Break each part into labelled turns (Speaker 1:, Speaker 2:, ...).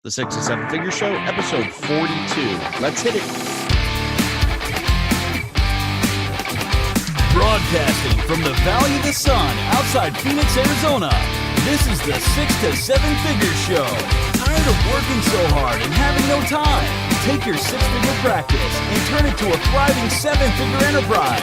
Speaker 1: The 6 to 7 Figure Show, episode 42. Let's hit it.
Speaker 2: Broadcasting from the Valley of the Sun outside Phoenix, Arizona. This is the 6 to 7 Figure Show. Tired of working so hard and having no time? Take your six-figure practice and turn it to a thriving seven-figure enterprise.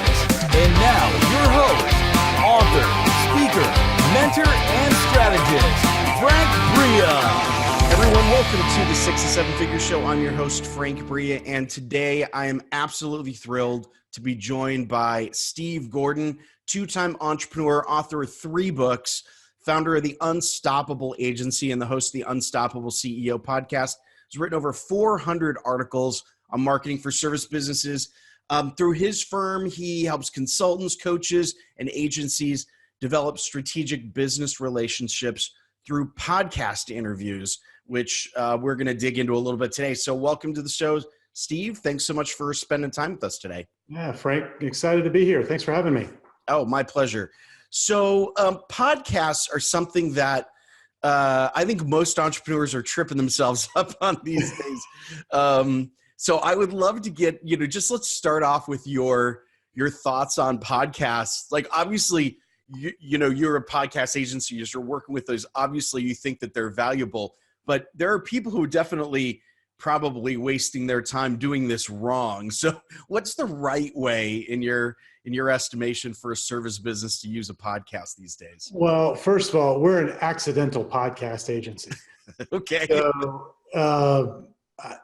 Speaker 2: And now, your host, author, speaker, mentor, and strategist, Frank Bria.
Speaker 1: Everyone, welcome to the 6 to 7 Figure Show. I'm your host, Frank Bria, and today I am absolutely thrilled to be joined by Steve Gordon, two-time entrepreneur, author of 3 books, founder of the Unstoppable Agency, and the host of the Unstoppable CEO podcast. He's written over 400 articles on marketing for service businesses. Through his firm, he helps consultants, coaches, and agencies develop strategic business relationships through podcast interviews, which we're going to dig into a little bit today. So welcome to the show, Steve. Thanks so much for spending time with us today.
Speaker 3: Yeah, Frank, excited to be here. Thanks for having me.
Speaker 1: Oh, my pleasure. So podcasts are something that I think most entrepreneurs are tripping themselves up on these days. So I would love to get, just let's start off with your thoughts on podcasts. Like, obviously, you're a podcast agency, you're working with those. Obviously, you think that they're valuable, but there are people who are definitely probably wasting their time doing this wrong. So what's the right way in your estimation for a service business to use a podcast these days?
Speaker 3: Well, first of all, we're an accidental podcast agency.
Speaker 1: Okay.
Speaker 3: So,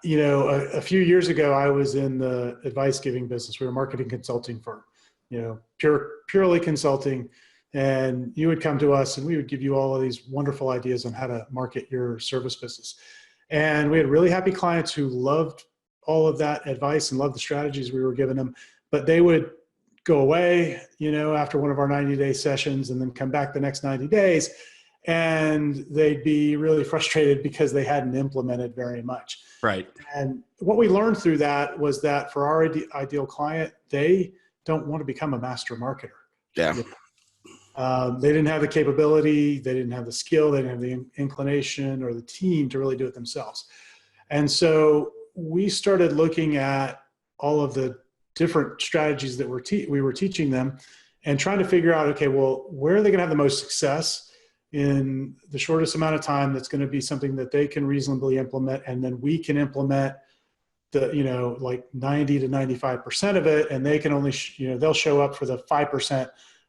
Speaker 3: a few years ago, I was in the advice giving business. We were a marketing consulting firm, purely consulting. And you would come to us and we would give you all of these wonderful ideas on how to market your service business. And we had really happy clients who loved all of that advice and loved the strategies we were giving them, but they would go away, after one of our 90-day sessions and then come back the next 90 days. And they'd be really frustrated because they hadn't implemented very much.
Speaker 1: Right.
Speaker 3: And what we learned through that was that for our ideal client, they don't want to become a master marketer.
Speaker 1: Yeah.
Speaker 3: They didn't have the capability, they didn't have the skill, they didn't have the inclination or the team to really do it themselves. And so we started looking at all of the different strategies that we were teaching them and trying to figure out, okay, well, where are they going to have the most success in the shortest amount of time that's going to be something that they can reasonably implement, and then we can implement the, like 90 to 95% of it, and they can only, they'll show up for the 5%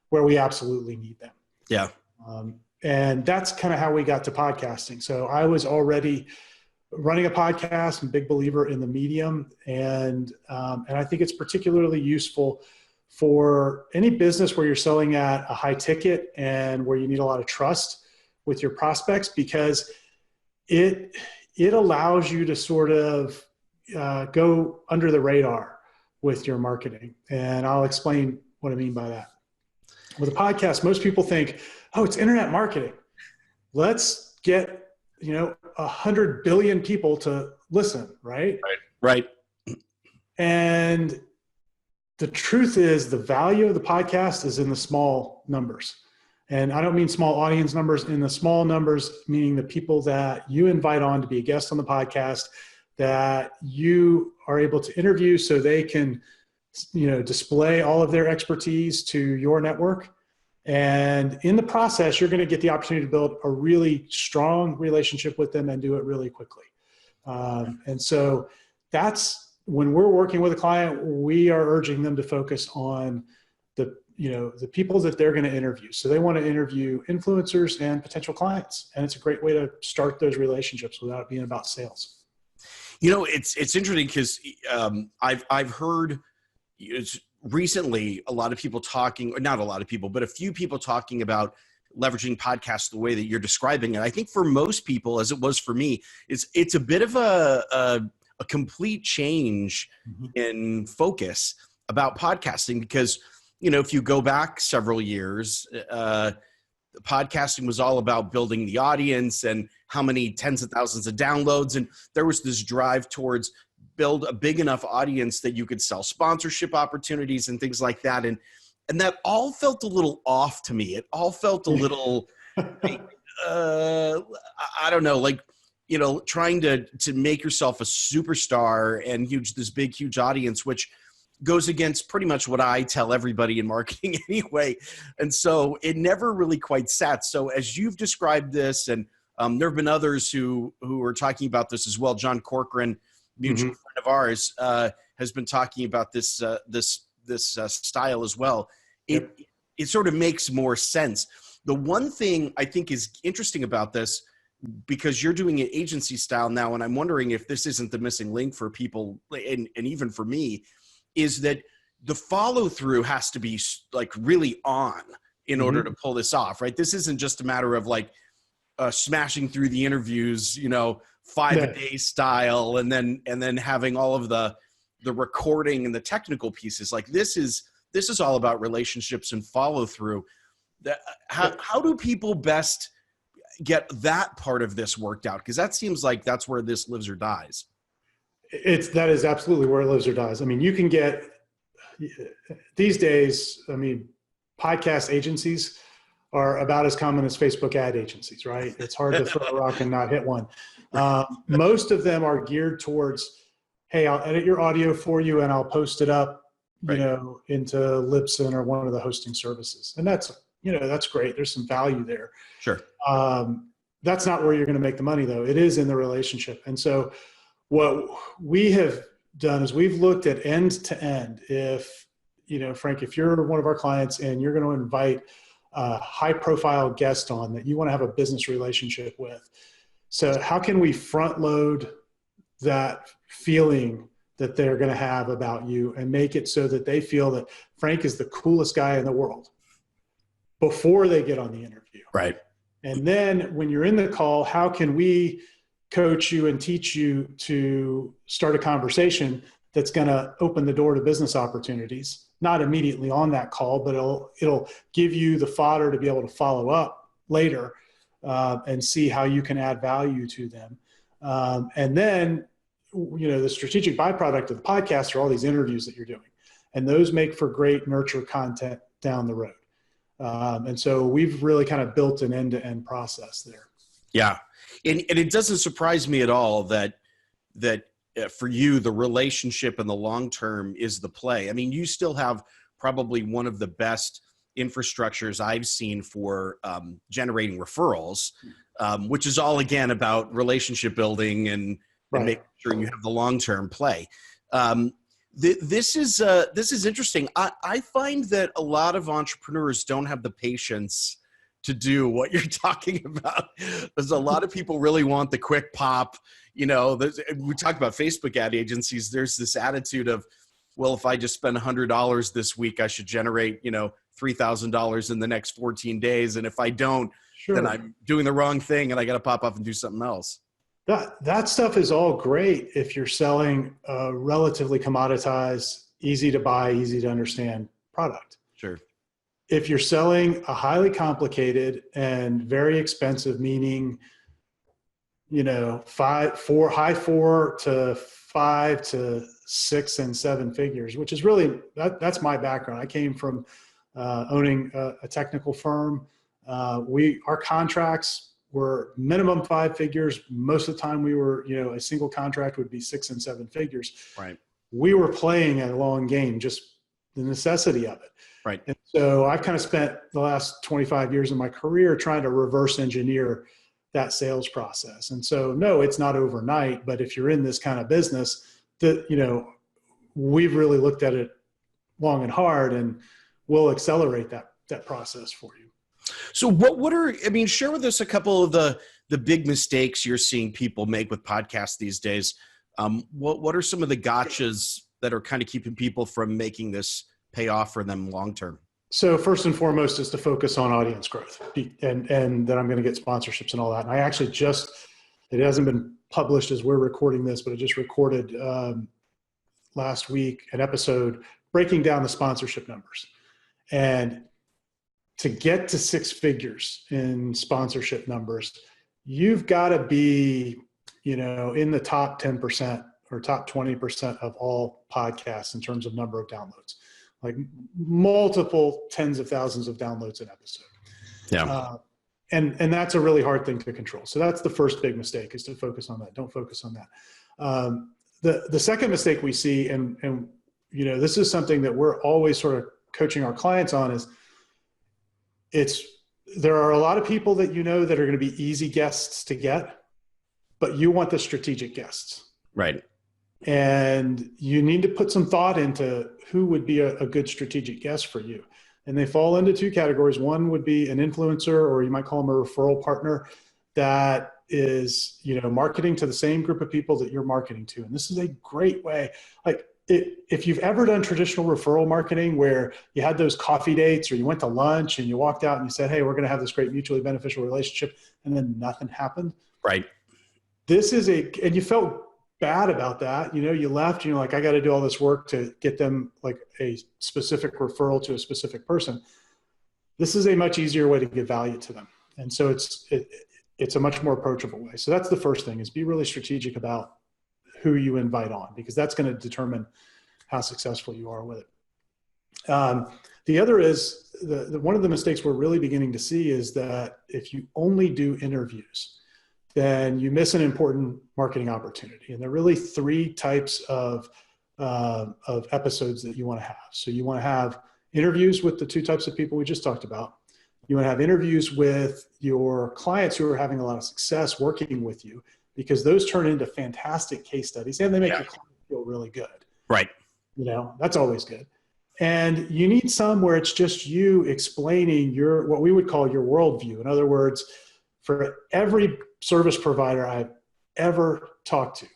Speaker 3: where we absolutely need them.
Speaker 1: Yeah.
Speaker 3: And that's kind of how we got to podcasting. So I was already running a podcast, I'm a big believer in the medium. And I think it's particularly useful for any business where you're selling at a high ticket and where you need a lot of trust with your prospects, because it allows you to sort of go under the radar with your marketing. And I'll explain what I mean by that. With a podcast, most people think, oh, it's internet marketing. Let's get, 100 billion people to listen, right?
Speaker 1: Right.
Speaker 3: And the truth is the value of the podcast is in the small numbers. And I don't mean small audience numbers, in the small numbers, meaning the people that you invite on to be a guest on the podcast, that you are able to interview so they can display all of their expertise to your network. And in the process, you're going to get the opportunity to build a really strong relationship with them and do it really quickly. And so that's when we're working with a client, we are urging them to focus on the people that they're going to interview. So they want to interview influencers and potential clients. And it's a great way to start those relationships without it being about sales.
Speaker 1: It's interesting because I've heard recently a lot of people talking, or not a lot of people, but a few people talking about leveraging podcasts the way that you're describing it. I think for most people, as it was for me, it's a bit of a complete change in focus about podcasting, because if you go back several years, podcasting was all about building the audience and how many tens of thousands of downloads, and there was this drive towards build a big enough audience that you could sell sponsorship opportunities and things like that. And that all felt a little off to me. It all felt a little, I don't know, like trying to make yourself a superstar and this big, huge audience, which goes against pretty much what I tell everybody in marketing anyway. And so it never really quite sat. So as you've described this, and there have been others who are talking about this as well. John Corcoran, mutual friend of ours, has been talking about this style as well. It sort of makes more sense. The one thing I think is interesting about this, because you're doing it agency style now, and I'm wondering if this isn't the missing link for people, and even for me, is that the follow through has to be like really on in order to pull this off, right? This isn't just a matter of like smashing through the interviews, 5 a day style, and then having all of the recording and the technical pieces. Like this is all about relationships and follow through. How do people best get that part of this worked out? Because that seems like that's where this lives or dies.
Speaker 3: That is absolutely where it lives or dies. I mean, you can get these days, podcast agencies are about as common as Facebook ad agencies, right? It's hard to throw a rock and not hit one. Most of them are geared towards, hey, I'll edit your audio for you and I'll post it up, into Libsyn or one of the hosting services. And that's great. There's some value there.
Speaker 1: Sure.
Speaker 3: That's not where you're going to make the money though. It is in the relationship. And so what we have done is we've looked at end to end. If, Frank, if you're one of our clients and you're going to invite a high profile guest on that you want to have a business relationship with, so how can we front load that feeling that they're going to have about you and make it so that they feel that Frank is the coolest guy in the world before they get on the interview.
Speaker 1: Right.
Speaker 3: And then when you're in the call, how can we coach you and teach you to start a conversation that's going to open the door to business opportunities, not immediately on that call, but it'll give you the fodder to be able to follow up later and see how you can add value to them. And then, the strategic byproduct of the podcast are all these interviews that you're doing, and those make for great nurture content down the road. And so we've really kind of built an end-to-end process there.
Speaker 1: Yeah. And it doesn't surprise me at all that for you, the relationship and the long-term is the play. I mean, you still have probably one of the best infrastructures I've seen for generating referrals, which is all again about relationship building and making sure you have the long-term play. This is interesting. I find that a lot of entrepreneurs don't have the patience to do what you're talking about. There's a lot of people really want the quick pop. We talk about Facebook ad agencies. There's this attitude of, well, if I just spend $100 this week, I should generate, $3,000 in the next 14 days. And if I don't, then I'm doing the wrong thing and I got to pop up and do something else.
Speaker 3: That stuff is all great if you're selling a relatively commoditized, easy to buy, easy to understand product.
Speaker 1: Sure.
Speaker 3: If you're selling a highly complicated and very expensive, meaning, high 4 to 5 to 6 and 7 figures, which is really, that's my background. I came from owning a technical firm. Our contracts were minimum 5 figures. Most of the time we were, a single contract would be 6 and 7 figures.
Speaker 1: Right.
Speaker 3: We were playing a long game, just the necessity of it.
Speaker 1: Right.
Speaker 3: And so I've kind of spent the last 25 years of my career trying to reverse engineer that sales process. And so, no, it's not overnight, but if you're in this kind of business, we've really looked at it long and hard, and we'll accelerate that process for you.
Speaker 1: So share with us a couple of the big mistakes you're seeing people make with podcasts these days. What are some of the gotchas that are kind of keeping people from making this pay off for them long-term?
Speaker 3: So first and foremost is to focus on audience growth, and that I'm going to get sponsorships and all that. And I actually it hasn't been published as we're recording this, but I just recorded last week an episode breaking down the sponsorship numbers. And to get to 6 figures in sponsorship numbers, you've got to be, in the top 10% or top 20% of all podcasts in terms of number of downloads, like multiple tens of thousands of downloads an episode.
Speaker 1: Yeah.
Speaker 3: and that's a really hard thing to control. So that's the first big mistake, is to focus on that. Don't focus on that. The second mistake we see, and this is something that we're always sort of coaching our clients on, is there are a lot of people that that are going to be easy guests to get, but you want the strategic guests.
Speaker 1: Right.
Speaker 3: And you need to put some thought into who would be a good strategic guest for you. And they fall into two categories. One would be an influencer, or you might call them a referral partner, that is, marketing to the same group of people that you're marketing to. And this is a great way. Like, if you've ever done traditional referral marketing where you had those coffee dates, or you went to lunch and you walked out and you said, hey, we're going to have this great mutually beneficial relationship, and then nothing happened.
Speaker 1: Right.
Speaker 3: And you felt bad about that. You left and you're like, I got to do all this work to get them like a specific referral to a specific person. This is a much easier way to give value to them. And so it's a much more approachable way. So that's the first thing, is be really strategic about who you invite on, because that's going to determine how successful you are with it. The other is one of the mistakes we're really beginning to see is that if you only do interviews, then you miss an important marketing opportunity. And there are really three types of episodes that you want to have. So you want to have interviews with the two types of people we just talked about. You want to have interviews with your clients who are having a lot of success working with you, because those turn into fantastic case studies and they make your client feel really good.
Speaker 1: Right.
Speaker 3: That's always good. And you need some where it's just you explaining what we would call your worldview. In other words, for every service provider I've ever talked to,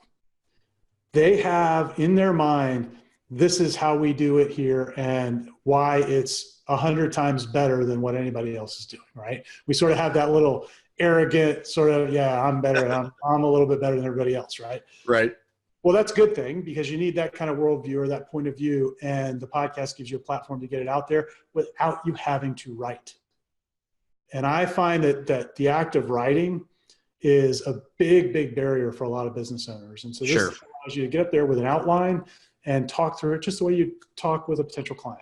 Speaker 3: they have in their mind, this is how we do it here and why it's 100 times better than what anybody else is doing, right? We sort of have that little arrogant sort of, I'm better. I'm a little bit better than everybody else, right?
Speaker 1: Right.
Speaker 3: Well, that's a good thing, because you need that kind of worldview or that point of view. And the podcast gives you a platform to get it out there without you having to write. And I find that the act of writing is a big, big barrier for a lot of business owners. And so this allows you to get up there with an outline and talk through it just the way you talk with a potential client.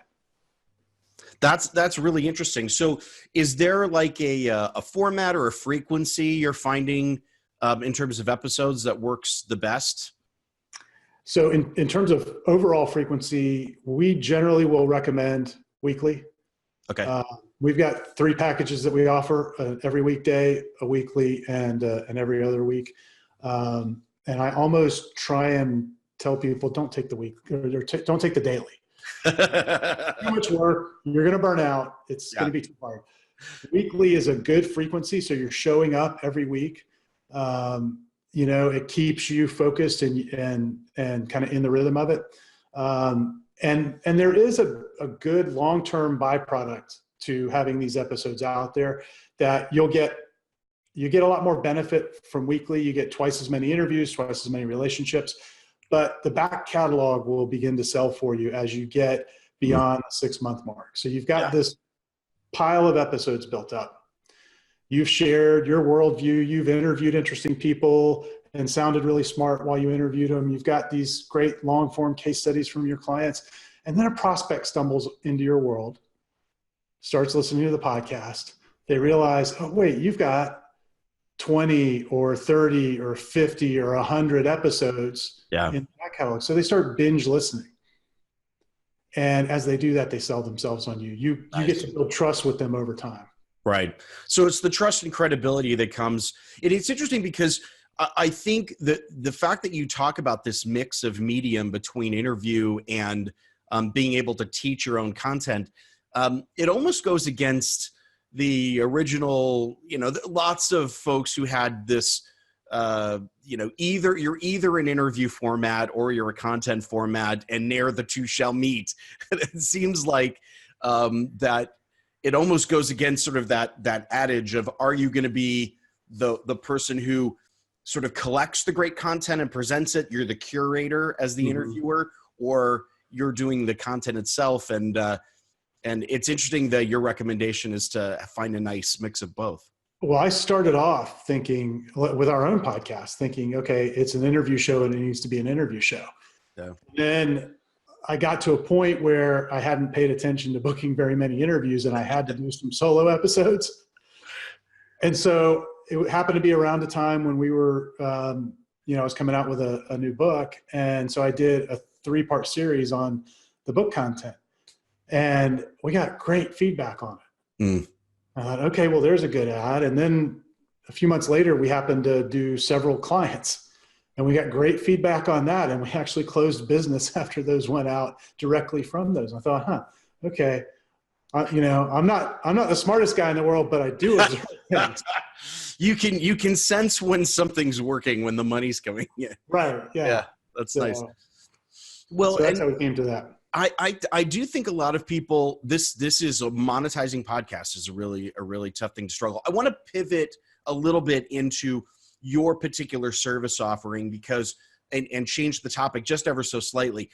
Speaker 1: That's really interesting. So is there like a format or a frequency you're finding in terms of episodes that works the best?
Speaker 3: So in terms of overall frequency, we generally will recommend weekly.
Speaker 1: Okay.
Speaker 3: We've got 3 packages that we offer: every weekday, a weekly, and every other week. And I almost try and tell people, don't take the week, or don't take the daily. Too much work. You're going to burn out. It's going to be too hard. Weekly is a good frequency, so you're showing up every week. It keeps you focused and kind of in the rhythm of it. And there is a good long-term byproduct to having these episodes out there, that you get a lot more benefit from weekly. You get twice as many interviews, twice as many relationships, but the back catalog will begin to sell for you as you get beyond the 6-month mark. So you've got this pile of episodes built up. You've shared your worldview. You've interviewed interesting people and sounded really smart while you interviewed them. You've got these great long-form case studies from your clients. And then a prospect stumbles into your world, starts listening to the podcast. They realize, oh, wait, you've got 20 or 30 or 50 or 100 episodes in that catalog. So they start binge listening. And as they do that, they sell themselves on you. You get to build trust with them over time.
Speaker 1: Right. So it's the trust and credibility that comes. It's interesting because I think that the fact that you talk about this mix of medium between interview and being able to teach your own content, it almost goes against the original, lots of folks who had this, you're either an interview format or you're a content format, and ne'er the two shall meet. It seems like that it almost goes against sort of that adage of, are you going to be the person who sort of collects the great content and presents it? You're the curator as the interviewer, or you're doing the content itself. And it's interesting that your recommendation is to find a nice mix of both.
Speaker 3: Well, I started off thinking with our own podcast, thinking, okay, it's an interview show and it needs to be an interview show. Yeah. Then I got to a point where I hadn't paid attention to booking very many interviews, and I had to do some solo episodes. And so it happened to be around the time when we were, I was coming out with a new book. And so I did a 3-part series on the book content, and we got great feedback on it. I thought, okay, well, there's a good ad. And then a few months later, we happened to do several clients, and we got great feedback on that. And we actually closed business after those went out directly from those. I thought, okay. I'm not the smartest guy in the world, but I do observe things.
Speaker 1: You can sense when something's working, when the money's coming in.
Speaker 3: Right. Yeah.
Speaker 1: That's nice. Well,
Speaker 3: so that's how we came to that.
Speaker 1: I do think a lot of people, this is a monetizing podcast is a really tough thing to struggle. I want to pivot a little bit into your particular service offering because, and change the topic just ever so slightly.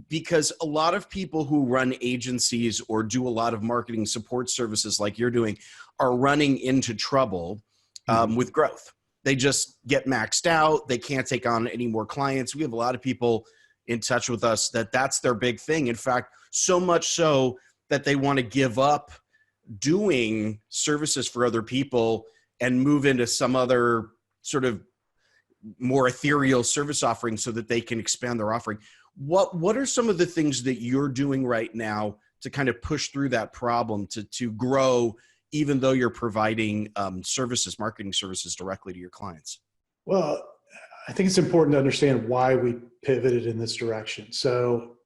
Speaker 1: Because a lot of people who run agencies or do a lot of marketing support services like you're doing are running into trouble with growth. They just get maxed out. They can't take on any more clients. We have a lot of people in touch with us that's their big thing. In fact, so much so that they want to give up doing services for other people and move into some other sort of more ethereal service offering so that they can expand their offering. What are some of the things that you're doing right now to kind of push through that problem to grow, even though you're providing marketing services directly to your clients?
Speaker 3: Well, I think it's important to understand why we pivoted in this direction. So,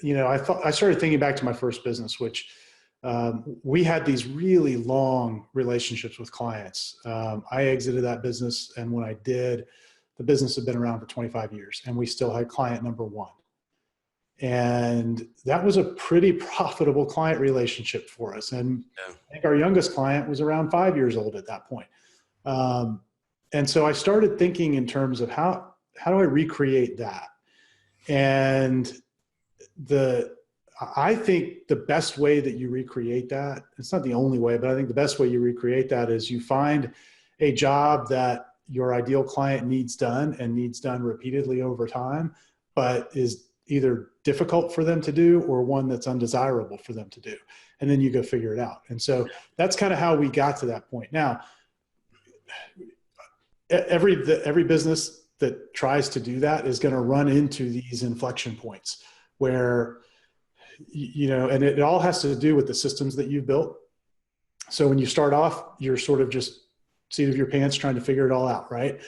Speaker 3: I started thinking back to my first business, which we had these really long relationships with clients. I exited that business, and when I did, the business had been around for 25 years, and we still had client number 1. And that was a pretty profitable client relationship for us. And I think our youngest client was around 5 years old at that point. And so I started thinking in terms of how do I recreate that? And I think the best way that you recreate that, it's not the only way, but I think the best way you recreate that is you find a job that your ideal client needs done and needs done repeatedly over time, but is either difficult for them to do or one that's undesirable for them to do. And then you go figure it out. And so that's kind of how we got to that point. Now, every business that tries to do that is going to run into these inflection points where, and it all has to do with the systems that you've built. So when you start off, you're sort of just seat of your pants trying to figure it all out, right?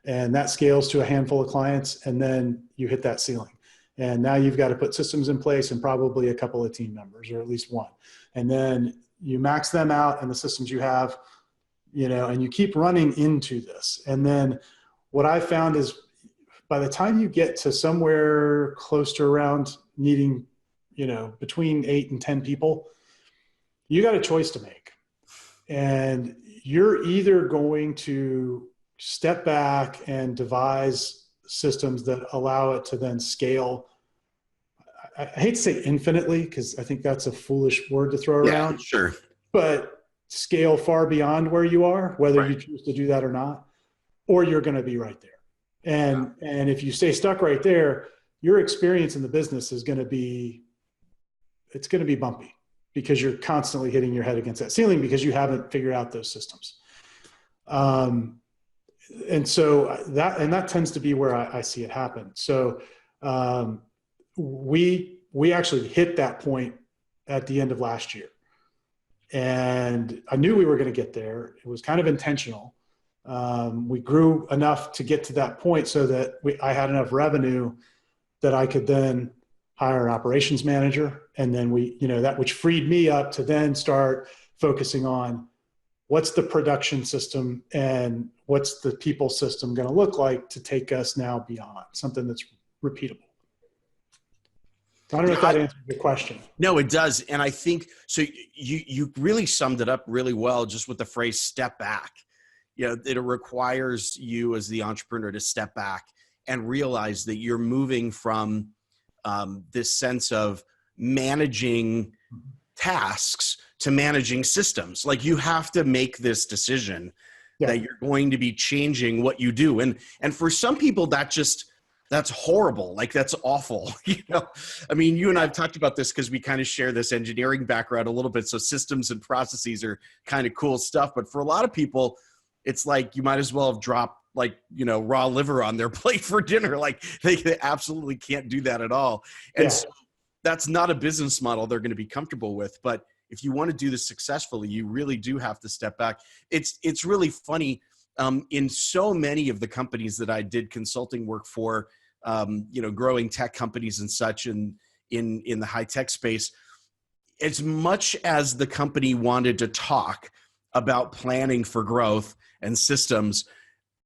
Speaker 3: And that scales to a handful of clients, and then you hit that ceiling. And now you've got to put systems in place and probably a couple of team members, or at least one. And then you max them out and the systems you have, and you keep running into this. And then what I found is by the time you get to somewhere close to around needing, between 8 and 10 people, you got a choice to make. And you're either going to step back and devise systems that allow it to then scale. I hate to say infinitely, because I think that's a foolish word to throw around.
Speaker 1: Sure.
Speaker 3: But scale far beyond where you are, whether you choose to do that or not, or you're going to be right there. And if you stay stuck right there, your experience in the business is going to be bumpy, because you're constantly hitting your head against that ceiling because you haven't figured out those systems. And so that tends to be where I see it happen. So we actually hit that point at the end of last year. And I knew we were going to get there. It was kind of intentional. We grew enough to get to that point so that I had enough revenue that I could then hire an operations manager. And then that which freed me up to then start focusing on what's the production system and what's the people system going to look like to take us now beyond something that's repeatable. I don't know if that answers your question.
Speaker 1: No, it does. And I think, so you really summed it up really well just with the phrase step back. It requires you as the entrepreneur to step back and realize that you're moving from this sense of managing tasks to managing systems. Like, you have to make this decision that you're going to be changing what you do. And for some people, that just That's horrible. Like, that's awful. I mean, you and I've talked about this because we kind of share this engineering background a little bit. So systems and processes are kind of cool stuff. But for a lot of people, it's like you might as well have dropped raw liver on their plate for dinner. Like, they absolutely can't do that at all. And so that's not a business model they're going to be comfortable with. But if you want to do this successfully, you really do have to step back. It's really funny. In so many of the companies that I did consulting work for, growing tech companies and such, and in the high tech space, as much as the company wanted to talk about planning for growth and systems,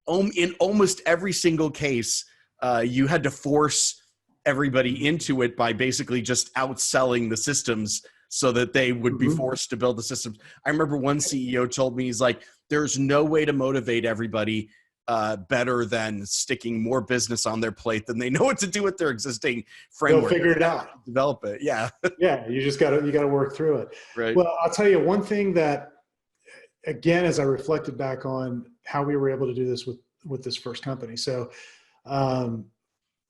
Speaker 1: in almost every single case, you had to force everybody into it by basically just outselling the systems so that they would be forced to build the systems. I remember one CEO told me, he's like, there's no way to motivate everybody better than sticking more business on their plate than they know what to do with their existing framework.
Speaker 3: They'll figure it out.
Speaker 1: Develop it. Yeah.
Speaker 3: Yeah. You got to work through it.
Speaker 1: Right.
Speaker 3: Well, I'll tell you one thing that, again, as I reflected back on how we were able to do this with this first company. So,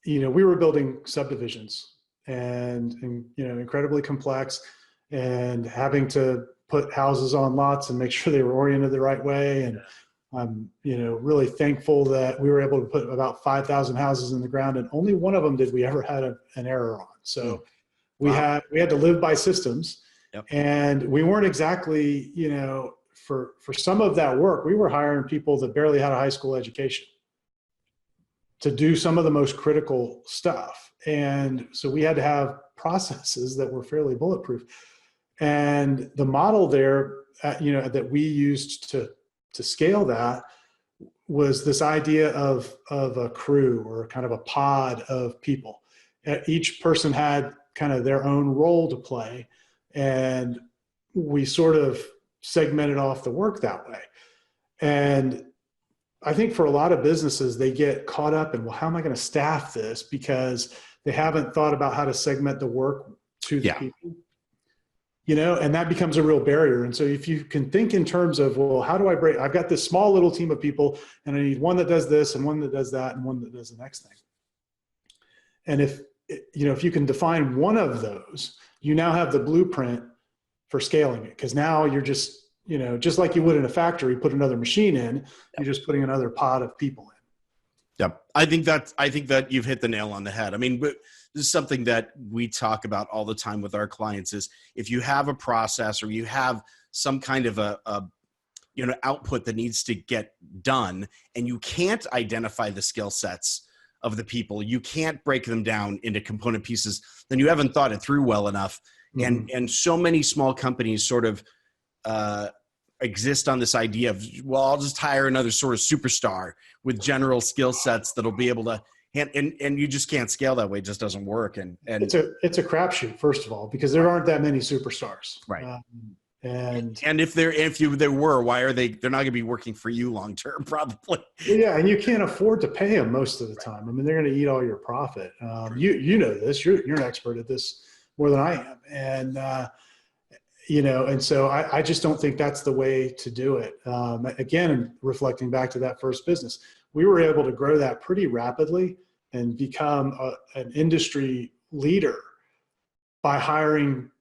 Speaker 3: we were building subdivisions and incredibly complex, and having to put houses on lots and make sure they were oriented the right way. And I'm, really thankful that we were able to put about 5,000 houses in the ground, and only one of them did we ever had an error on. So we had to live by systems.
Speaker 1: Yep.
Speaker 3: And we weren't exactly, for some of that work, we were hiring people that barely had a high school education to do some of the most critical stuff. And so we had to have processes that were fairly bulletproof. And the model there, that we used to scale that was this idea of a crew, or kind of a pod of people. Each person had kind of their own role to play, and we sort of segmented off the work that way. And I think for a lot of businesses, they get caught up in, well, how am I going to staff this? Because they haven't thought about how to segment the work to the people. And that becomes a real barrier. And so if you can think in terms of, well, how do I break? I've got this small little team of people, and I need one that does this, and one that does that, and one that does the next thing. And if you can define one of those, you now have the blueprint for scaling it. Because now you're just, just like you would in a factory, put another machine in, you're just putting another pod of people in.
Speaker 1: Yep. I think that you've hit the nail on the head. I mean, this is something that we talk about all the time with our clients, is if you have a process, or you have some kind of a output that needs to get done, and you can't identify the skill sets of the people, you can't break them down into component pieces, then you haven't thought it through well enough. Mm-hmm. And so many small companies sort of exist on this idea of, well, I'll just hire another sort of superstar with general skill sets that'll be able to, and you just can't scale that way. It just doesn't work. And
Speaker 3: it's a crapshoot, first of all, because there aren't that many superstars.
Speaker 1: Right.
Speaker 3: And
Speaker 1: if there were, why are they're not going to be working for you long term? Probably.
Speaker 3: Yeah, and you can't afford to pay them most of the time. I mean, they're going to eat all your profit. You know this. You're an expert at this more than I am, and and so I just don't think that's the way to do it. Again, reflecting back to that first business, we were able to grow that pretty rapidly and become an industry leader by hiring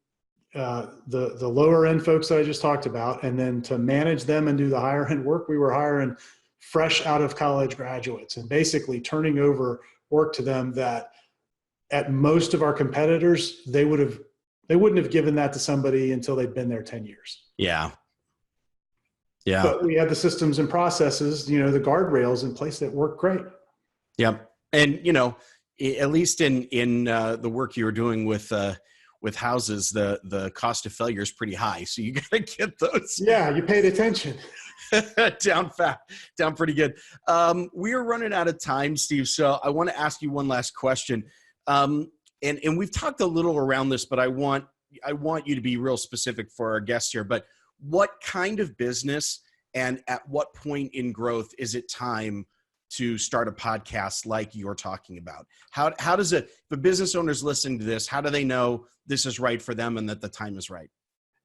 Speaker 3: the lower end folks that I just talked about, and then to manage them and do the higher end work, we were hiring fresh out of college graduates and basically turning over work to them that at most of our competitors, they wouldn't have given that to somebody until they'd been there 10 years.
Speaker 1: Yeah. Yeah.
Speaker 3: But we had the systems and processes, the guardrails in place that work great.
Speaker 1: Yep. And, at least in the work you were doing with houses, the cost of failure is pretty high. So you got to get those.
Speaker 3: Yeah. You paid attention.
Speaker 1: down pretty good. We are running out of time, Steve. So I want to ask you one last question. And we've talked a little around this, but I want you to be real specific for our guests here. But what kind of business and at what point in growth is it time to start a podcast like you're talking about? How does it, if a business owner is listening to this, how do they know this is right for them and that the time is right?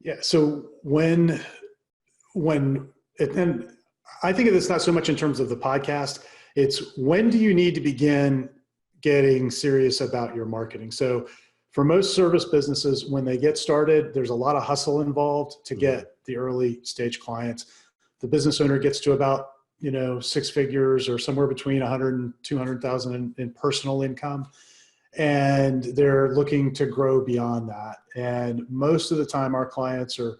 Speaker 3: Yeah. So and I think of this not so much in terms of the podcast, it's when do you need to begin getting serious about your marketing. So for most service businesses, when they get started, there's a lot of hustle involved to get the early stage clients. The business owner gets to about, 6 figures or somewhere between 100 and 200,000 in personal income. And they're looking to grow beyond that. And most of the time our clients are,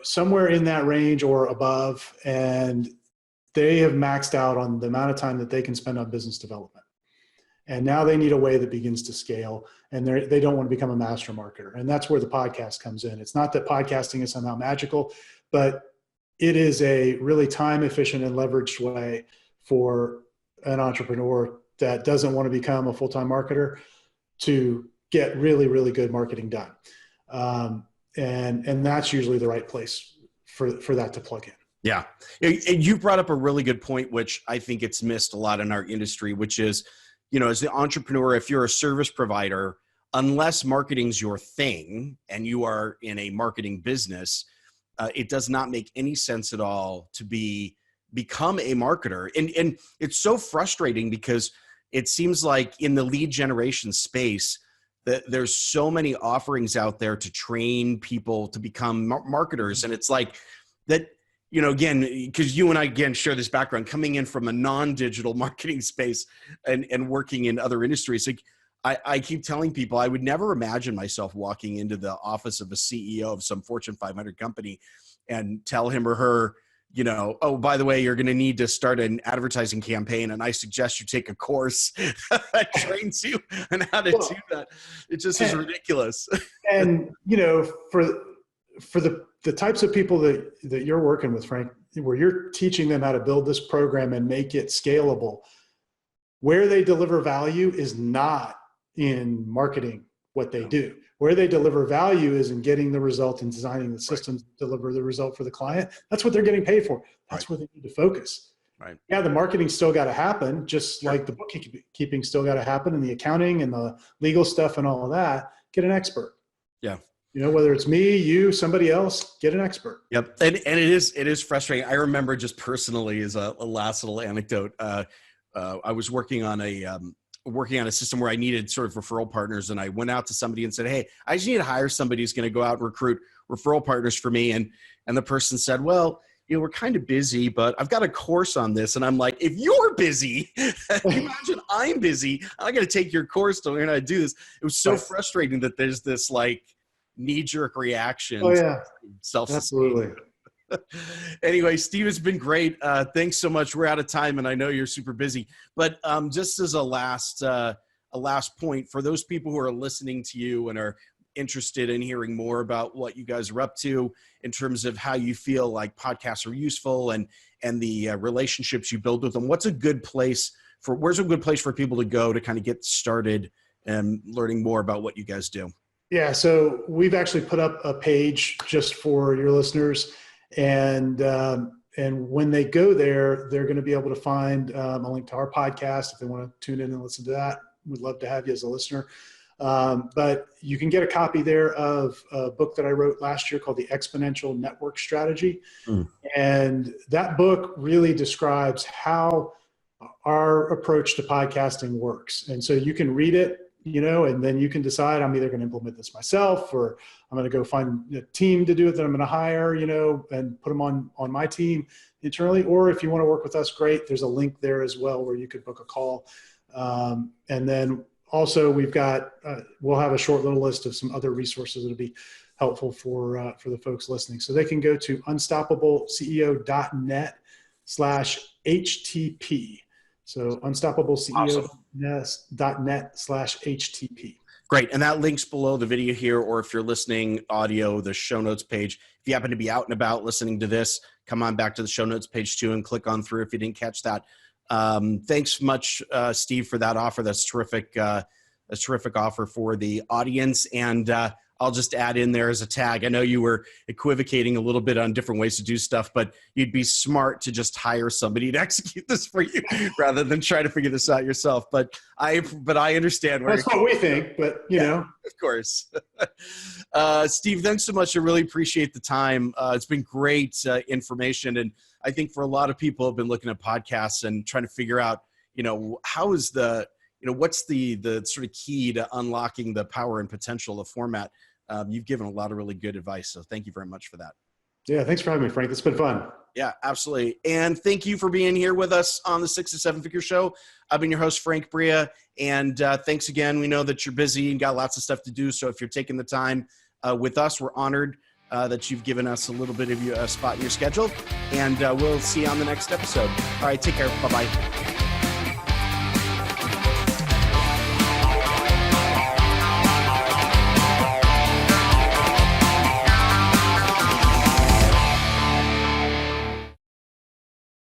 Speaker 3: somewhere in that range or above, and they have maxed out on the amount of time that they can spend on business development. And now they need a way that begins to scale, and they don't want to become a master marketer. And that's where the podcast comes in. It's not that podcasting is somehow magical, but it is a really time efficient and leveraged way for an entrepreneur that doesn't want to become a full-time marketer to get really, really good marketing done. And that's usually the right place for that to plug in.
Speaker 1: Yeah. And you brought up a really good point, which I think it's missed a lot in our industry, which is, as the entrepreneur, if you're a service provider, unless marketing's your thing and you are in a marketing business, it does not make any sense at all to become a marketer. And it's so frustrating because it seems like in the lead generation space that there's so many offerings out there to train people to become marketers. And it's like that, again, because you and I, again, share this background coming in from a non-digital marketing space and working in other industries. Like I keep telling people I would never imagine myself walking into the office of a CEO of some Fortune 500 company and tell him or her, oh, by the way, you're going to need to start an advertising campaign, and I suggest you take a course that trains you on how to do that. It just is ridiculous.
Speaker 3: And, for the types of people that you're working with, Frank, where you're teaching them how to build this program and make it scalable, where they deliver value is not in marketing what they do. Where they deliver value is in getting the result and designing the systems to deliver the result for the client. That's what they're getting paid for. That's where they need to focus.
Speaker 1: Right.
Speaker 3: Yeah, the marketing still got to happen, just like the bookkeeping still got to happen, and the accounting and the legal stuff and all of that. Get an expert.
Speaker 1: Yeah.
Speaker 3: Whether it's me, you, somebody else, get an expert.
Speaker 1: Yep. And it is frustrating. I remember just personally as a last little anecdote, I was working on a system where I needed sort of referral partners. And I went out to somebody and said, hey, I just need to hire somebody who's going to go out and recruit referral partners for me. And the person said, well, we're kind of busy, but I've got a course on this. And I'm like, if you're busy, imagine I'm busy. I'm going to take your course to learn how to do this. It was so frustrating that there's this like knee-jerk reaction.
Speaker 3: Oh yeah.
Speaker 1: Self-esteem.
Speaker 3: Absolutely.
Speaker 1: Anyway, Steve, it's been great. Thanks so much. We're out of time, and I know you're super busy. But just as a last point, for those people who are listening to you and are interested in hearing more about what you guys are up to in terms of how you feel like podcasts are useful and the relationships you build with them, where's a good place for people to go to kind of get started and learning more about what you guys do?
Speaker 3: Yeah, so we've actually put up a page just for your listeners, and when they go there, they're going to be able to find a link to our podcast if they want to tune in and listen to that. We'd love to have you as a listener. But you can get a copy there of a book that I wrote last year called The Exponential Network Strategy. And that book really describes how our approach to podcasting works. And so you can read it, and then you can decide I'm either going to implement this myself, or I'm going to go find a team to do it that I'm going to hire, and put them on my team internally. Or if you want to work with us, great. There's a link there as well where you could book a call. And then also we've got, we'll have a short little list of some other resources that'll be helpful for the folks listening. So they can go to unstoppableceo.net/HTP. So unstoppableceo.net/HTP.
Speaker 1: Great. And that link's below the video here, or if you're listening audio, the show notes page. If you happen to be out and about listening to this, come on back to the show notes page too and click on through if you didn't catch that. Thanks much, Steve, for that offer. That's terrific. A terrific offer for the audience. And I'll just add in there as a tag. I know you were equivocating a little bit on different ways to do stuff, but you'd be smart to just hire somebody to execute this for you rather than try to figure this out yourself. But I understand where
Speaker 3: that's what we think, but you know,
Speaker 1: of course. Steve, thanks so much. I really appreciate the time. It's been great information. And I think for a lot of people who have been looking at podcasts and trying to figure out, how is the what's the sort of key to unlocking the power and potential of format. You've given a lot of really good advice. So thank you very much for that.
Speaker 3: Yeah. Thanks for having me, Frank. It's been fun.
Speaker 1: Yeah, absolutely. And thank you for being here with us on the 6 to 7 Figure Show. I've been your host, Frank Bria. And thanks again. We know that you're busy and got lots of stuff to do. So if you're taking the time with us, we're honored that you've given us a little bit of a spot in your schedule. And we'll see you on the next episode. All right, take care. Bye-bye.